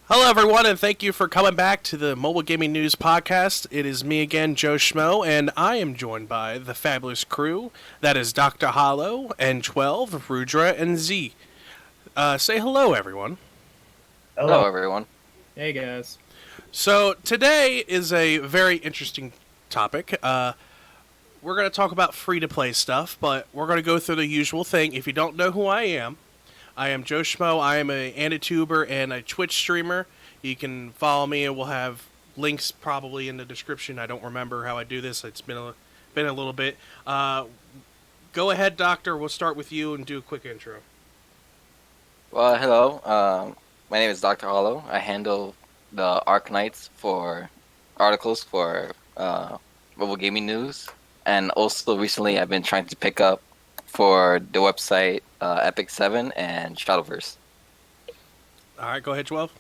Hello, everyone, and thank you for coming back to the Mobile Gaming News Podcast. It is me again, Joe Schmo, and I am joined by the fabulous crew. That is Dr. Hollow, N12, Rudra, and Z. Say hello, everyone. Hello. Hello, everyone. Hey guys. So, today is a very interesting topic. We're going to talk about free to play stuff, but we're going to go through the usual thing. If you don't know who I am Joe Schmo. I am a Anituber and a Twitch streamer. You can follow me, and we'll have links probably in the description. I don't remember how I do this. It's been a little bit. Go ahead, Doctor. We'll start with you and do a quick intro. Well, hello. My name is Dr. Hollow. I handle the Arknights for articles for mobile gaming news, and also recently I've been trying to pick up for the website Epic 7 and Shadowverse. All right, go ahead, 12.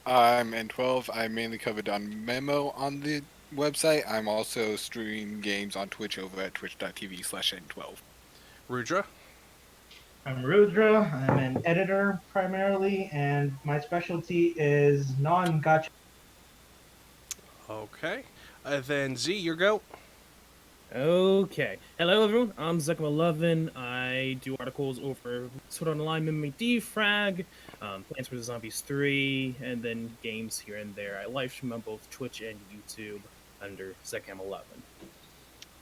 I'm N12. I mainly covered on Memo on the website. I'm also streaming games on Twitch over at twitch.tv/N12. Rudra. I'm Rudra. I'm an editor primarily, and my specialty is non-gacha. Okay. Then Z, your go. Okay. Hello, everyone. I'm Zekma11. I do articles over Sword Art Online, MMD, Frag, Plants vs. Zombies 3, and then games here and there. I live stream on both Twitch and YouTube under Zekam11.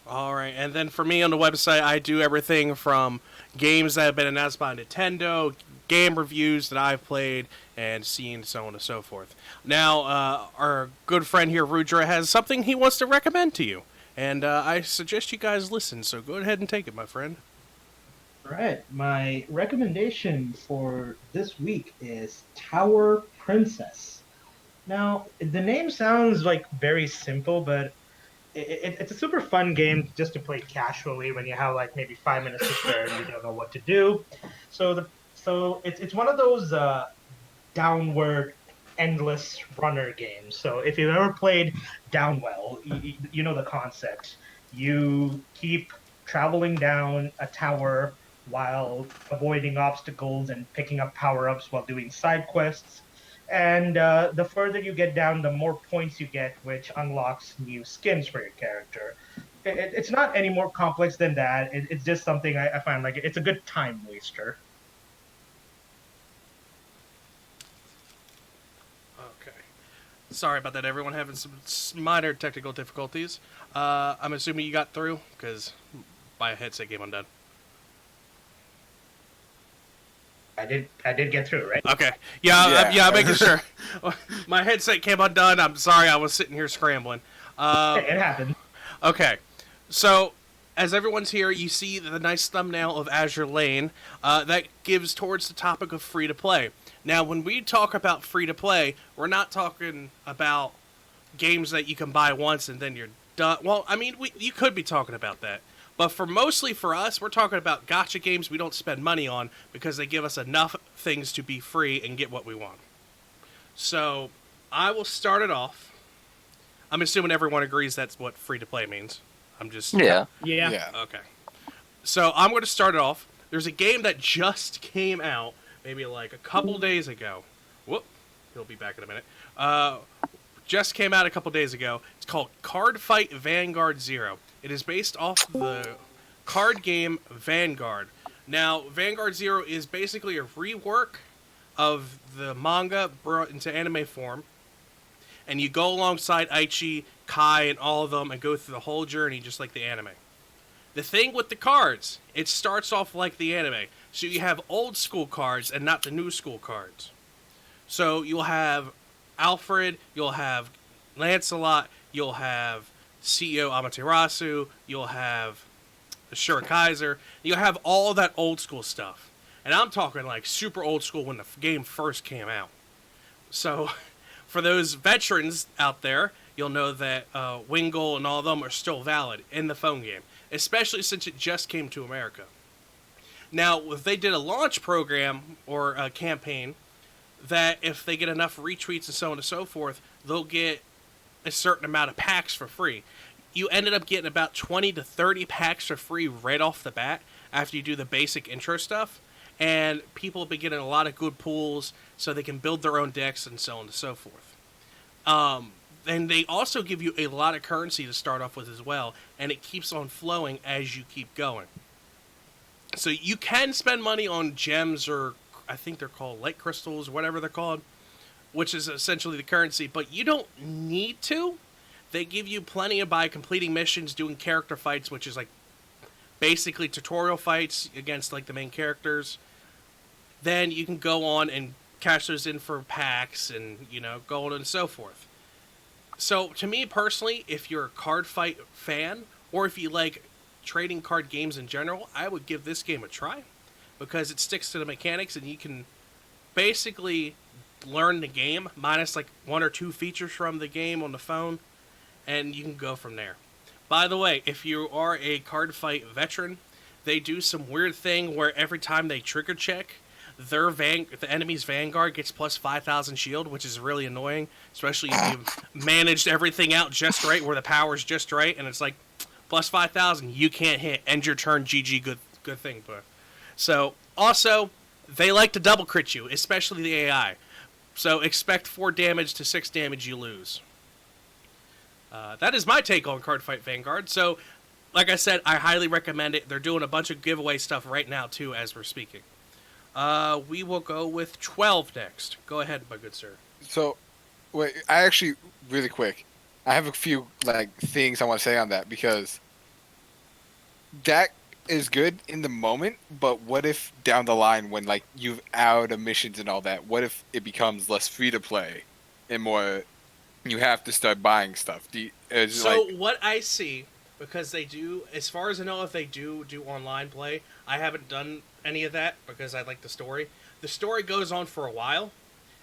All right, and then for me on the website, I do everything from games that have been announced by Nintendo, game reviews that I've played and seen, so on and so forth. Now, our good friend here, Rudra, has something he wants to recommend to you. And I suggest you guys listen, so go ahead and take it, my friend. Right. My recommendation for this week is Tower Princess. Now, the name sounds like very simple, but it's a super fun game just to play casually when you have like maybe 5 minutes to spare and you don't know what to do. So it's one of those downward endless runner games. So if you've ever played Downwell, you know the concept. You keep traveling down a tower while avoiding obstacles and picking up power-ups while doing side quests. And the further you get down, the more points you get, which unlocks new skins for your character. It's not any more complex than that. It's just something I find like it's a good time waster. Okay. Sorry about that, everyone. Having some minor technical difficulties. I'm assuming you got through, because my headset came undone. I did get through, right? Okay. Yeah, Yeah. I'm making sure. My headset came undone. I'm sorry, I was sitting here scrambling. It happened. Okay. So, as everyone's here, you see the nice thumbnail of Azure Lane. That gives towards the topic of free-to-play. Now, when we talk about free-to-play, we're not talking about games that you can buy once and then you're done. Well, I mean, you could be talking about that. But mostly for us, we're talking about gacha games we don't spend money on because they give us enough things to be free and get what we want. So, I will start it off. I'm assuming everyone agrees that's what free-to-play means. I'm just... Yeah. Yeah. Okay. So, I'm going to start it off. There's a game that just came out maybe like a couple days ago. Whoop. He'll be back in a minute. Just came out a couple days ago. It's called Card Fight Vanguard Zero. It is based off the card game Vanguard. Now, Vanguard Zero is basically a rework of the manga brought into anime form. And you go alongside Aichi, Kai, and all of them and go through the whole journey just like the anime. The thing with the cards, it starts off like the anime. So you have old school cards and not the new school cards. So you'll have Alfred, you'll have Lancelot, you'll have CEO Amaterasu, you'll have Kaiser, you'll have all that old school stuff. And I'm talking like super old school when the game first came out. So for those veterans out there, you'll know that Wingle and all of them are still valid in the phone game, especially since it just came to America. Now, if they did a launch program or a campaign, that if they get enough retweets and so on and so forth, they'll get a certain amount of packs for free. You ended up getting about 20 to 30 packs for free right off the bat after you do the basic intro stuff. and people have been getting a lot of good pools so they can build their own decks and so on and so forth. And they also give you a lot of currency to start off with as well, and it keeps on flowing as you keep going. So you can spend money on gems, or I think they're called light crystals, whatever they're called, which is essentially the currency, but you don't need to. They give you plenty of by completing missions, doing character fights, which is like basically tutorial fights against like the main characters. Then you can go on and cash those in for packs and, go on and so forth. So to me personally, if you're a card fight fan, or if you like trading card games in general, I would give this game a try, because it sticks to the mechanics and you can basically learn the game minus like one or two features from the game on the phone, and you can go from there. By the way, if you are a card fight veteran, they do some weird thing where every time they trigger check, the enemy's Vanguard gets plus 5,000 shield, which is really annoying, especially if you've managed everything out just right, where the power's just right, and it's like plus 5,000, you can't hit, end your turn, GG, good thing. But so also, they like to double crit you, especially the AI. So expect 4 damage to 6 damage you lose. That is my take on Card Fight Vanguard. So, like I said, I highly recommend it. They're doing a bunch of giveaway stuff right now, too, as we're speaking. We will go with 12 next. Go ahead, my good sir. So, wait, I actually, really quick, I have a few things I want to say on that, because that is good in the moment, but what if down the line when you've out of missions and all that, what if it becomes less free to play and more you have to start buying stuff? What I see, because they do, as far as I know, if they do online play, I haven't done any of that because I like the story. The story goes on for a while,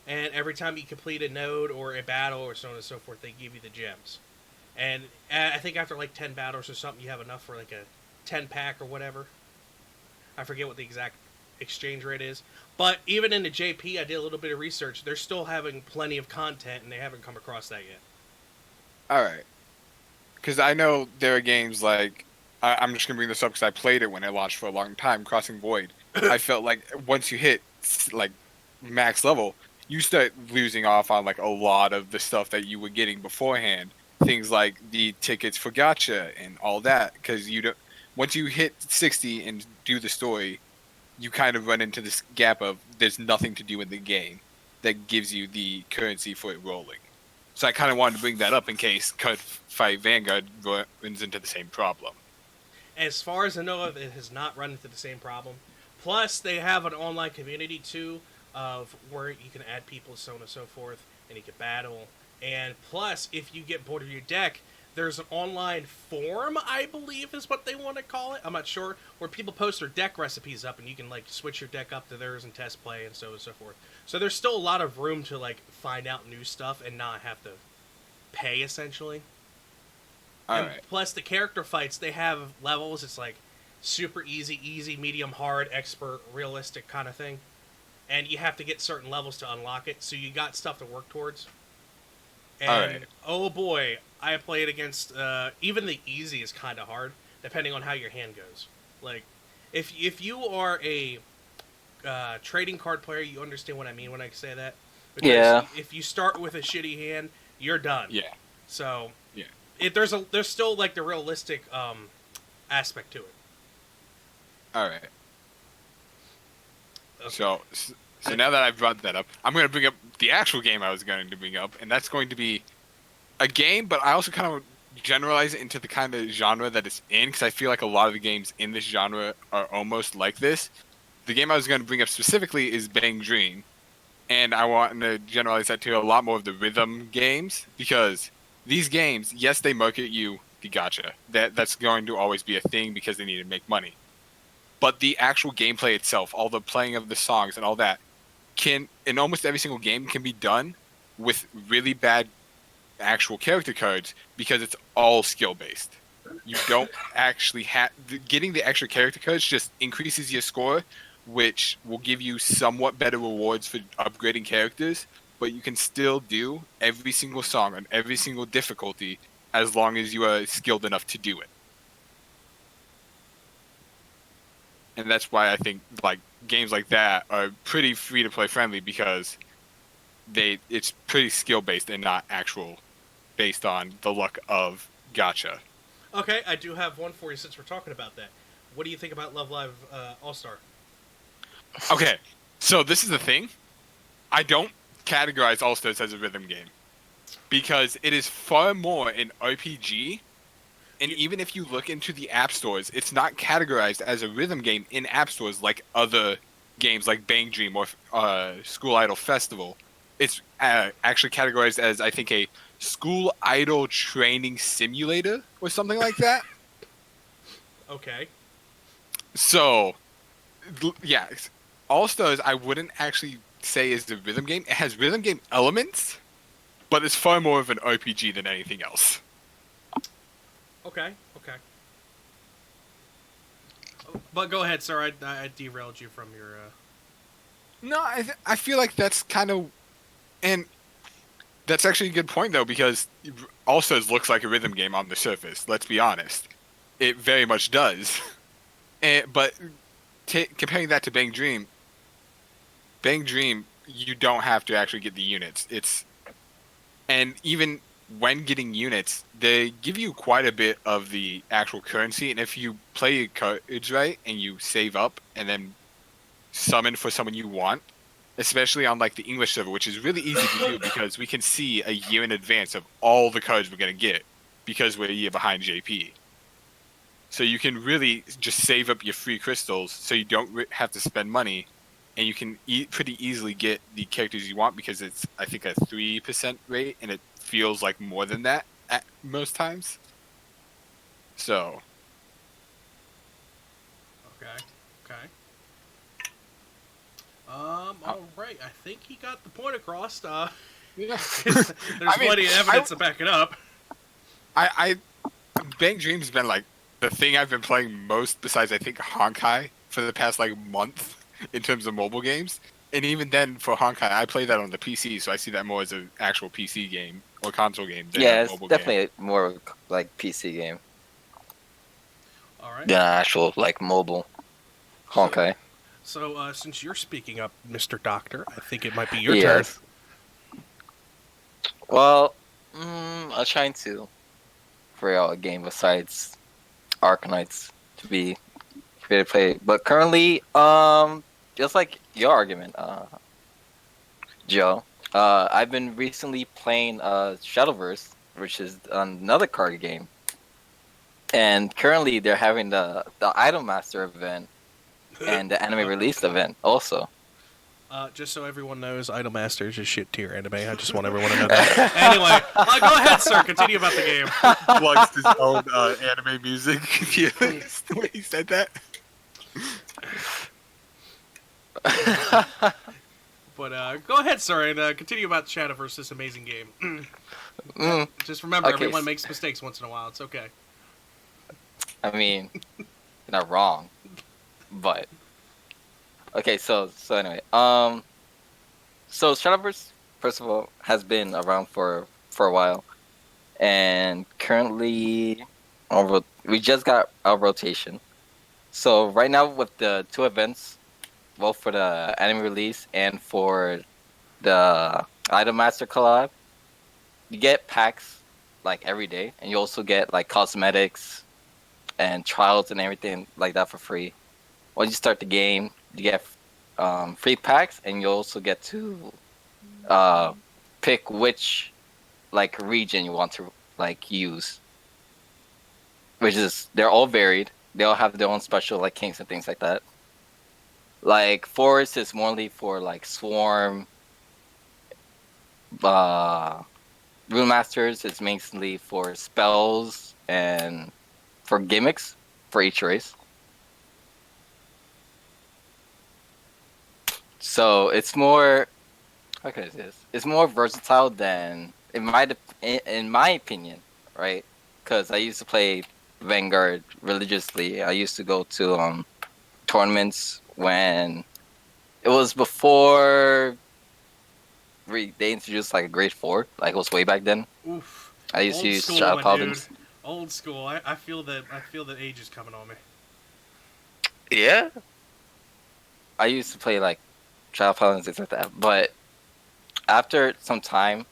and every time you complete a node or a battle or so on and so forth, they give you the gems. And I think after 10 battles or something, you have enough for a 10 pack or whatever. I forget what the exact exchange rate is. But even in the JP, I did a little bit of research. They're still having plenty of content, and they haven't come across that yet. Alright. Because I know there are games I'm just going to bring this up because I played it when it launched for a long time, Crossing Void. I felt like once you hit max level, you start losing off on a lot of the stuff that you were getting beforehand. Things like the tickets for gacha and all that, because once you hit 60 and do the story, you kind of run into this gap of there's nothing to do in the game that gives you the currency for it rolling. So I kind of wanted to bring that up in case Card Fight Vanguard runs into the same problem. As far as I know, it has not run into the same problem. Plus, they have an online community, too, of where you can add people, so on and so forth, and you can battle. And plus, if you get bored of your deck, there's an online forum, I believe is what they want to call it. I'm not sure. Where people post their deck recipes up, and you can switch your deck up to theirs and test play and so on and so forth. So there's still a lot of room to find out new stuff and not have to pay, essentially. Alright. Plus, the character fights, they have levels. It's super easy, medium, hard, expert, realistic kind of thing. And you have to get certain levels to unlock it, so you got stuff to work towards. And, oh boy, I played against, even the easy is kind of hard, depending on how your hand goes. If you are a trading card player, you understand what I mean when I say that. Because yeah. If you start with a shitty hand, you're done. Yeah. So, yeah. There's still the realistic aspect to it. Alright. Okay. So now that I've brought that up, I'm going to bring up the actual game I was going to bring up, and that's going to be a game, but I also kind of generalize it into the kind of genre that it's in, because I feel like a lot of the games in this genre are almost like this. The game I was going to bring up specifically is Bang Dream, and I want to generalize that to a lot more of the rhythm games, because these games, yes, they market you the gacha. That's going to always be a thing because they need to make money. But the actual gameplay itself, all the playing of the songs and all that, in almost every single game can be done with really bad actual character cards because it's all skill based. You don't actually getting the extra character cards just increases your score, which will give you somewhat better rewards for upgrading characters, but you can still do every single song on every single difficulty as long as you are skilled enough to do it. And that's why I think games like that are pretty free to play friendly because it's pretty skill based and not actual based on the luck of gacha. Okay, I do have one for you since we're talking about that. What do you think about Love Live All Star? Okay, so this is the thing. I don't categorize All Stars as a rhythm game because it is far more an RPG. And even if you look into the app stores, it's not categorized as a rhythm game in app stores like other games like Bang Dream or School Idol Festival. It's actually categorized as, I think, a school idol training simulator or something like that. Okay. So, yeah, All Stars I wouldn't actually say is the rhythm game. It has rhythm game elements, but it's far more of an RPG than anything else. Okay. Oh, but go ahead, sir. I derailed you from your. No, I feel like that's kind of, and that's actually a good point though, because All Stars looks like a rhythm game on the surface. Let's be honest, it very much does. But comparing that to Bang Dream, you don't have to actually get the units. And even when getting units, they give you quite a bit of the actual currency, and if you play your cards right and you save up and then summon for someone you want, especially on like the English server, which is really easy to do because we can see a year in advance of all the cards we're going to get because we're a year behind JP. So you can really just save up your free crystals so you don't have to spend money, and you can pretty easily get the characters you want because it's, I think, a 3% rate, and it feels like more than that at most times. So. Okay. All right. I think he got the point across. Yeah. There's plenty of evidence to back it up. Bang Dream's been like the thing I've been playing most besides, I think, Honkai for the past like month in terms of mobile games. And even then, for Honkai, I play that on the PC, so I see that more as an actual PC game or console game than a it's mobile definitely game. more like PC game All right. than actual like mobile Honkai. So, since you're speaking up, Mr. Doctor, I think it might be your turn. Yes. Well, I'm trying to figure out a game besides Arknights to be free to play. But currently, just like your argument, Joe, I've been recently playing Shadowverse, which is another card game. And currently, they're having the Idol Master event and the anime release event also. Just so everyone knows, Idolmaster is just shit tier anime. I just want everyone to know that. Anyway, go ahead, sir. Continue about the game. Plugs his own anime music. The way he said that. But go ahead, sir, and continue about Shadowverse, this amazing game. Just remember, Okay, everyone makes mistakes once in a while. It's okay. I mean, you're not wrong, but okay. So anyway, so Shadowverse, first of all, has been around for a while, and currently, we just got our rotation. So right now, with the two events, both for the anime release and for the Idol Master collab, you get packs like every day, and you also get like cosmetics and trials and everything like that for free. Once you start the game, you get free packs, and you also get to pick which like region you want to like use. Which is, they're all varied. They all have their own special like kinks and things like that. Like Forest is mainly for like Swarm. Rune Masters is mainly for spells and for gimmicks for each race. So it's more, how can I say this? It's more versatile than, in my opinion, right? Because I used to play Vanguard religiously. I used to go to tournaments when it was before they introduced like a grade 4. Like it was way back then. Oof. I used to use School, Paladins. dude. Old school. I feel that age is coming on me. Yeah. I used to play like Trial Pilot and things like that, but after some time,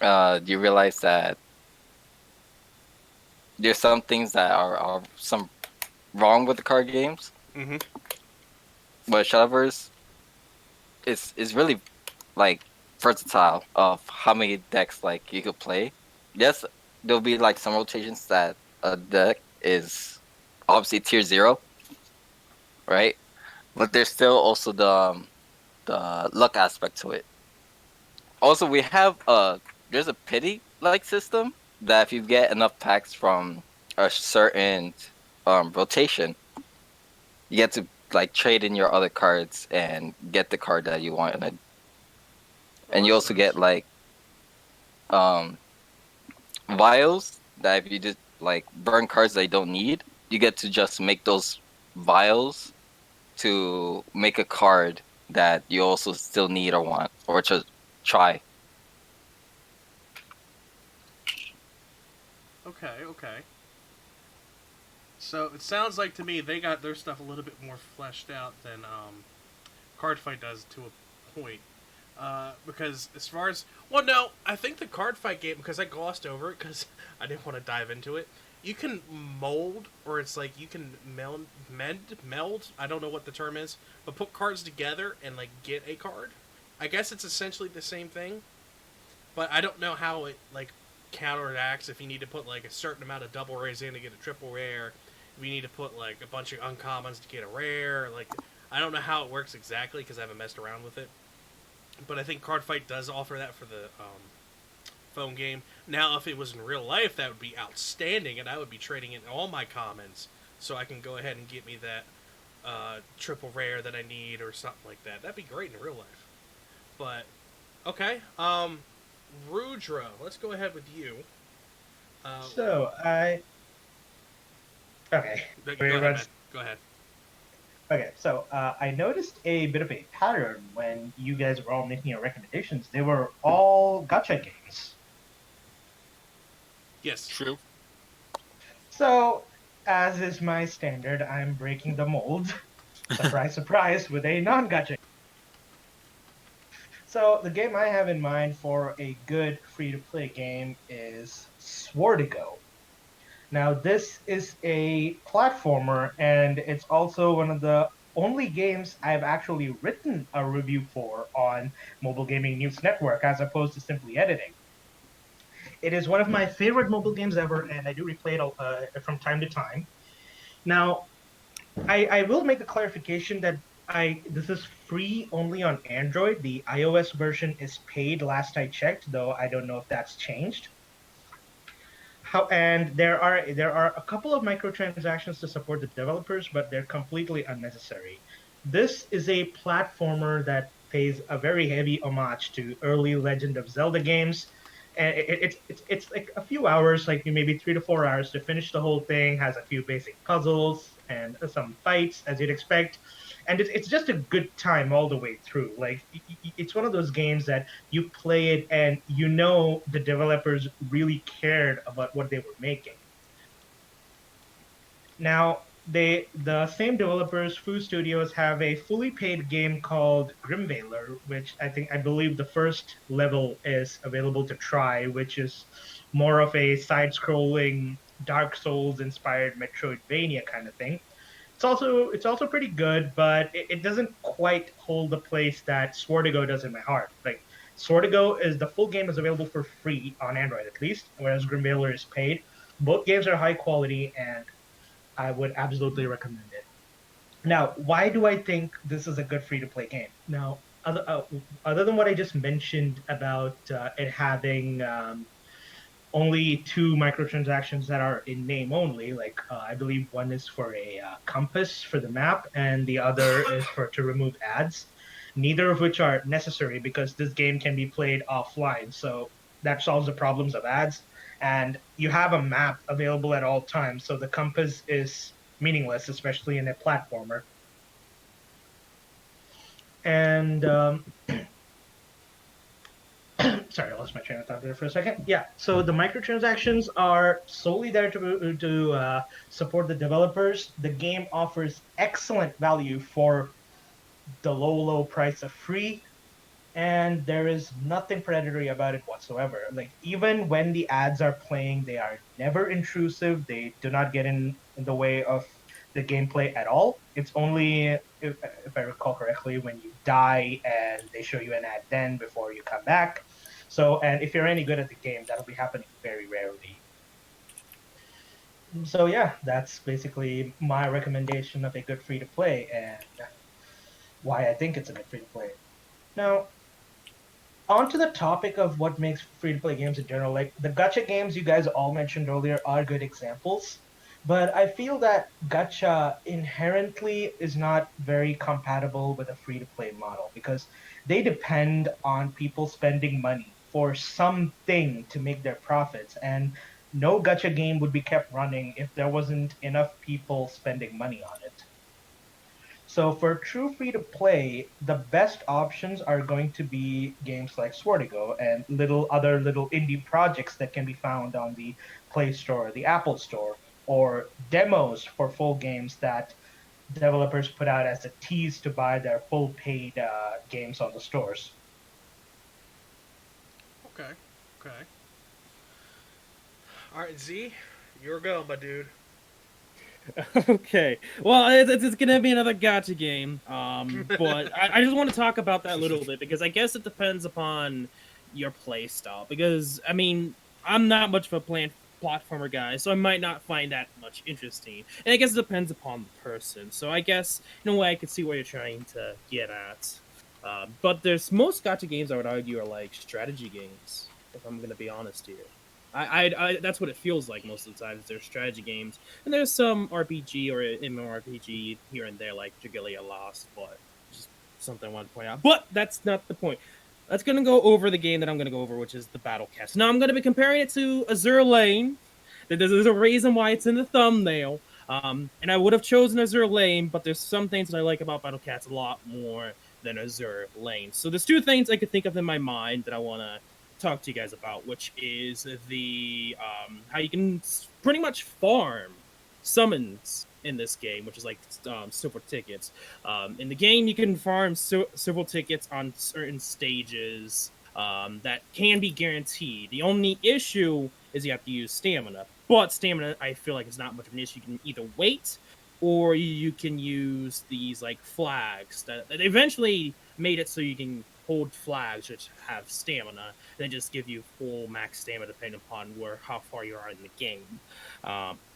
you realize that there's some things that are some wrong with the card games. Mm-hmm. But Shadowverse is really like versatile of how many decks like you could play. Yes, there'll be like some rotations that a deck is obviously tier 0, right? But there's still also the luck aspect to it. Also, we have there's a pity like system that if you get enough packs from a certain rotation, you get to like trade in your other cards and get the card that you want, and you that's also nice. get like um vials that if you just like burn cards that you don't need, you get to just make those vials to make a card that you also still need or want or to try. Okay, okay. So it sounds like to me they got their stuff a little bit more fleshed out than Cardfight does to a point. Because as far as no, I think the Cardfight game, because I glossed over it because I didn't want to dive into it. You can mold, or it's like you can meld. I don't know what the term is, but put cards together and like get a card. I guess it's essentially the same thing, but I don't know how it like counteracts if you need to put like a certain amount of double rares in to get a triple rare. If you need to put like a bunch of uncommons to get a rare, like I don't know how it works exactly because I haven't messed around with it. But I think Cardfight does offer that for the phone game. Now, if it was in real life, that would be outstanding, and I would be trading in all my commons so I can go ahead and get me that triple rare that I need or something like that. That'd be great in real life. But okay, Rudra, let's go ahead with you. So I okay. Go Pretty ahead, man. much. Go ahead. Okay, so I noticed a bit of a pattern when you guys were all making your recommendations. They were all gacha games. Yes. True. So, as is my standard, I'm breaking the mold. Surprise, surprise, with a non-gacha. So, the game I have in mind for a good free-to-play game is Swordigo. Now, this is a platformer, and it's also one of the only games I've actually written a review for on Mobile Gaming News Network, as opposed to simply editing. It is one of my favorite mobile games ever, and I do replay it from time to time. Now, I will make a clarification that this is free only on Android. The iOS version is paid last I checked, though I don't know if that's changed. And there are a couple of microtransactions to support the developers, but they're completely unnecessary. This is a platformer that pays a very heavy homage to early Legend of Zelda games, and it's like a few hours, like maybe 3 to 4 hours to finish the whole thing. Has a few basic puzzles and some fights as you'd expect, and it's just a good time all the way through. Like it's one of those games that you play it and you know the developers really cared about what they were making. Now, the same developers, Foo Studios, have a fully paid game called Grimvailer, which I believe the first level is available to try, which is more of a side-scrolling Dark Souls inspired Metroidvania kind of thing. It's also pretty good, but it doesn't quite hold the place that Swordigo does in my heart. Like Swordigo is the full game is available for free on Android at least, whereas Grimvailer is paid. Both games are high quality, and I would absolutely recommend it. Now, why do I think this is a good free to play game? Now, other than what I just mentioned about it having only two microtransactions that are in name only, like I believe one is for a compass for the map, and the other is for to remove ads. Neither of which are necessary because this game can be played offline, so that solves the problems of ads. And you have a map available at all times, so the compass is meaningless, especially in a platformer. And sorry, I lost my train of thought there for a second. Yeah, so the microtransactions are solely there to support the developers. The game offers excellent value for the low price of free, and there is nothing predatory about it whatsoever. Like even when the ads are playing, they are never intrusive. They do not get in the way of the gameplay at all. It's only if I recall correctly when you die and they show you an ad then before you come back. So and if you're any good at the game, that'll be happening very rarely. So yeah, that's basically my recommendation of a good free to play and why I think it's a good free to play. Now, on to the topic of what makes free to play games in general. Like the gacha games you guys all mentioned earlier are good examples, but I feel that gacha inherently is not very compatible with a free to play model because they depend on people spending money for something to make their profits, and no gacha game would be kept running if there wasn't enough people spending money on it. So for true free to play, the best options are going to be games like Swordigo and little indie projects that can be found on the Play Store, the Apple Store, or demos for full games that developers put out as a tease to buy their full paid games on the stores. Okay. Okay. All right, Z, your go, my dude. Okay. Well, it's gonna be another gacha game. But I just want to talk about that a little bit because I guess it depends upon your play style. Because I mean, I'm not much of a platformer guy, so I might not find that much interesting. And I guess it depends upon the person. So I guess in a way I could see what you're trying to get at. But there's most gacha games I would argue are like strategy games. If I'm gonna be honest here. That's what it feels like most of the time. There's strategy games, and there's some RPG or MMORPG here and there, like Dragalia Lost, but just something I wanted to point out. But that's not the point. That's gonna go over the game that I'm gonna go over, which is the Battle Cast. Now I'm gonna be comparing it to Azure Lane. There's a reason why it's in the thumbnail. And I would have chosen Azure Lane, but there's some things that I like about Battle Cats a lot more than Azure Lane. So there's two things I could think of in my mind that I wanna talk to you guys about, which is the how you can pretty much farm summons in this game, which is like silver tickets. In the game, you can farm silver tickets on certain stages that can be guaranteed. The only issue is you have to use stamina, but stamina I feel like is not much of an issue. You can either wait or you can use these like flags that eventually made it so you can hold flags which have stamina and just give you full max stamina depending upon how far you are in the game.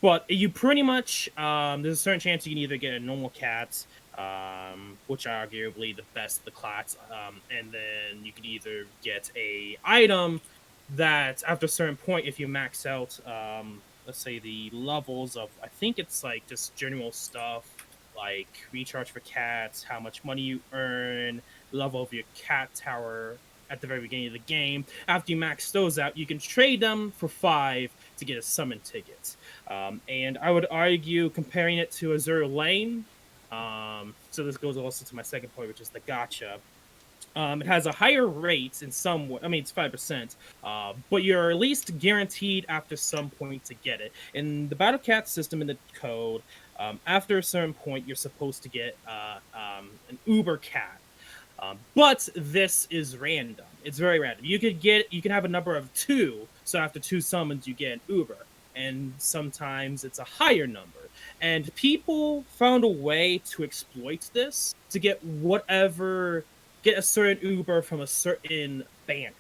But you pretty much there's a certain chance you can either get a normal cat, which are arguably the best of the class, and then you can either get a item that after a certain point, if you max out let's say the levels of, I think it's like just general stuff like recharge for cats, how much money you earn, level of your cat tower at the very beginning of the game. After you max those out, you can trade them for 5 to get a summon ticket. And I would argue comparing it to Azure Lane. So this goes also to my second point, which is the gacha. It has a higher rate in some way. I mean, it's 5%, but you're at least guaranteed after some point to get it. In the Battle Cat system in the code, after a certain point, you're supposed to get an Uber cat. But this is random. It's very random. You can have a number of 2. So after 2 summons, you get an Uber, and sometimes it's a higher number. And people found a way to exploit this to get a certain Uber from a certain banner,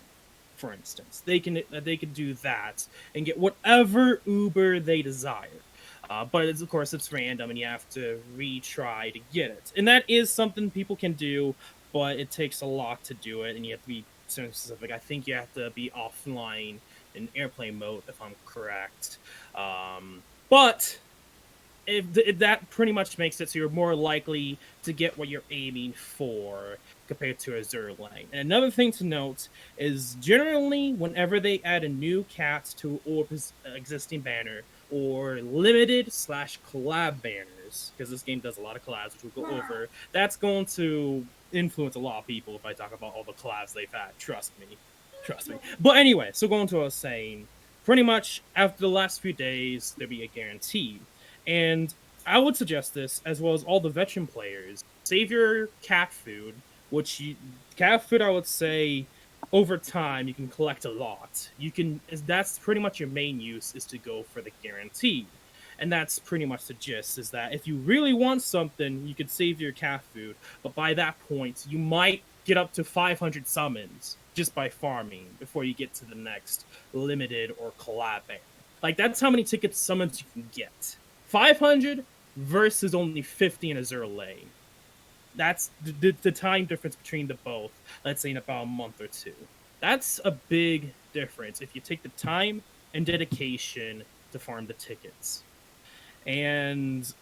for instance. They can do that and get whatever Uber they desire. But of course, it's random, and you have to retry to get it. And that is something people can do, but it takes a lot to do it, and you have to be specific. I think you have to be offline in airplane mode, if I'm correct. But if that pretty much makes it so you're more likely to get what you're aiming for compared to Azure Lane. And another thing to note is generally whenever they add a new cat to or existing banner or limited/collab banners, because this game does a lot of collabs, which we'll go over, that's going to influence a lot of people if I talk about all the collabs they've had. Trust me. But anyway, so going to what I was saying, pretty much after the last few days, there'll be a guarantee. And I would suggest this, as well as all the veteran players, save your cat food, cat food I would say over time you can collect a lot. That's pretty much your main use is to go for the guaranteed. And that's pretty much the gist is that if you really want something, you could save your cat food, but by that point you might get up to 500 summons just by farming before you get to the next limited or collab banner. Like that's how many ticket summons you can get. 500 versus only 50 in Azure lane. That's the time difference between the both, let's say in about a month or two. That's a big difference if you take the time and dedication to farm the tickets. And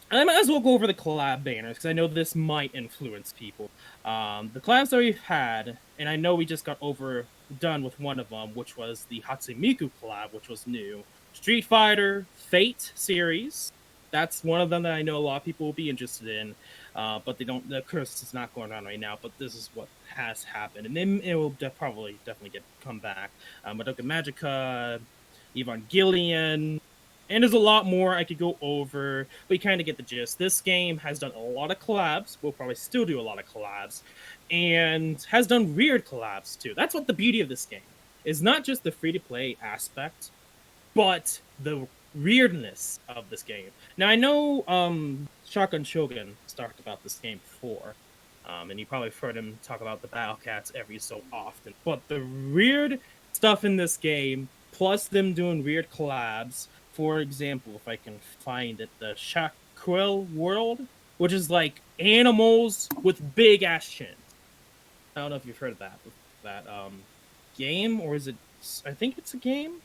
I might as well go over the collab banners because I know this might influence people. The collabs that we've had, and I know we just got done with one of them, which was the Hatsimiku collab, which was new. Street Fighter Fate series. That's one of them that I know a lot of people will be interested in, but they don't. The curse is not going on right now. But this is what has happened, and then it will definitely come back. Madoka Magica, Evangelion, and there's a lot more I could go over, but you kind of get the gist. This game has done a lot of collabs. We'll probably still do a lot of collabs, and has done weird collabs too. That's what the beauty of this game is. Not just the free-to-play aspect, but the weirdness of this game. Now I know Shotgun Shogun talked about this game before, and you probably heard him talk about the Battle Cats every so often. But the weird stuff in this game, plus them doing weird collabs. For example, if I can find it, the Shaquille World, which is like animals with big ass chins. I don't know if you've heard of that game, or is it? I think it's a game.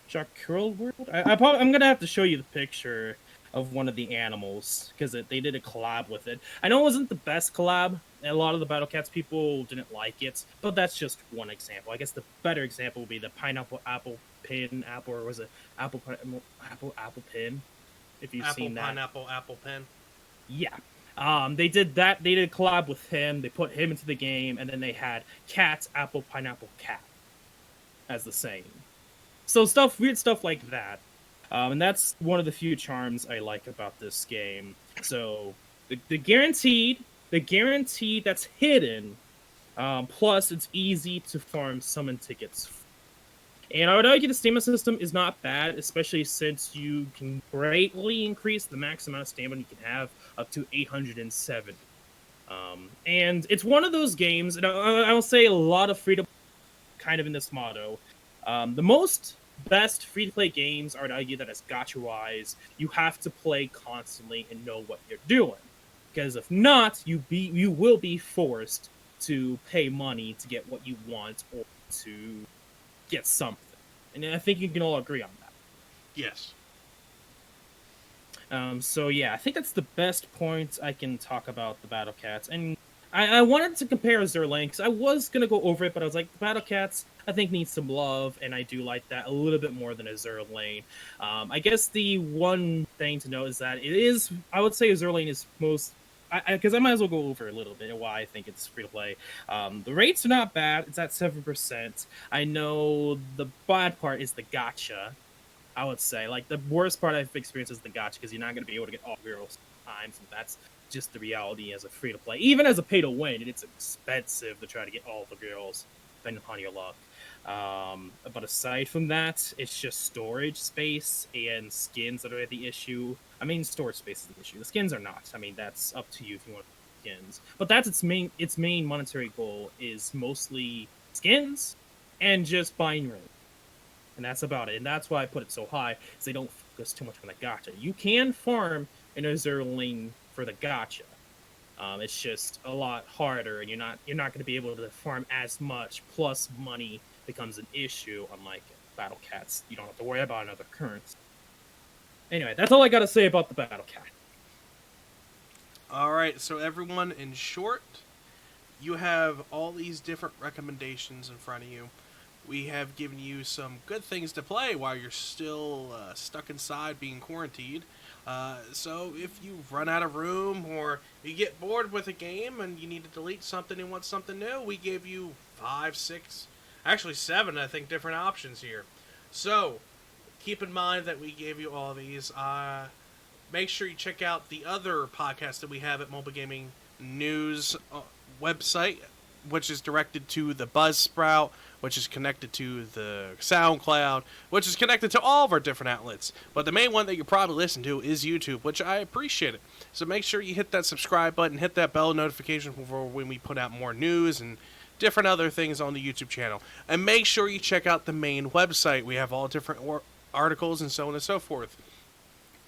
Shaquille World. I'm gonna have to show you the picture of one of the animals because they did a collab with it. I know it wasn't the best collab. A lot of the Battle Cats people didn't like it, but that's just one example. I guess the better example would be the pineapple apple pin apple, or was it apple pin? If you've seen that. Pineapple apple pin. Yeah. They did that. They did a collab with him. They put him into the game, and then they had cat apple pineapple cat as the saying. So weird stuff like that. And that's one of the few charms I like about this game. So the guaranteed that's hidden, plus it's easy to farm summon tickets. And I would argue the stamina system is not bad, especially since you can greatly increase the max amount of stamina you can have up to 807. And it's one of those games, and I will say a lot of free to kind of in this motto. The best free-to-play games, I would argue that as gacha-wise, you have to play constantly and know what you're doing. Because if not, you will be forced to pay money to get what you want or to get something. And I think you can all agree on that. Yes. So yeah, I think that's the best point I can talk about the Battle Cats. And I wanted to compare Azure Lane because I was going to go over it, but I was like, the Battle Cats, I think, need some love, and I do like that a little bit more than Azure Lane. I guess the one thing to know is that I would say Azure Lane is most, because I might as well go over a little bit why I think it's free to play. The rates are not bad. It's at 7%. I know the bad part is the gacha, I would say. Like, the worst part I've experienced is the gacha, because you're not going to be able to get all girls times, and that's just the reality as a free to play. Even as a pay to win, it's expensive to try to get all the girls, depending upon your luck. But aside from that, it's just storage space and skins that are the issue. I mean, storage space is the issue. The skins are not. I mean, that's up to you if you want skins. But that's its main monetary goal is mostly skins and just buying room. And that's about it. And that's why I put it so high, is they don't focus too much on the gacha. You can farm in Azure Lane for the gacha. It's just a lot harder, and you're not going to be able to farm as much. Plus, money becomes an issue. Unlike Battle Cats, you don't have to worry about another currency. Anyway, that's all I got to say about the Battle Cat. All right, so everyone, in short, you have all these different recommendations in front of you. We have given you some good things to play while you're still stuck inside being quarantined. So if you run out of room or you get bored with a game and you need to delete something and want something new, we gave you 5, 6, actually 7, I think, different options here. So keep in mind that we gave you all these. make sure you check out the other podcast that we have at Mobile Gaming News website, which is directed to the Buzzsprout, which is connected to the SoundCloud, which is connected to all of our different outlets. But the main one that you probably listen to is YouTube, which I appreciate it. So make sure you hit that subscribe button, hit that bell notification for when we put out more news and different other things on the YouTube channel. And make sure you check out the main website. We have all different articles and so on and so forth.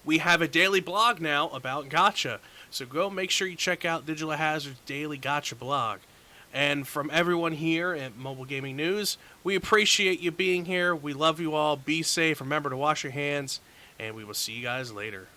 We have a daily blog now about gacha. So go make sure you check out Digital Hazard's daily gacha blog. And from everyone here at Mobile Gaming News, we appreciate you being here. We love you all. Be safe. Remember to wash your hands. And we will see you guys later.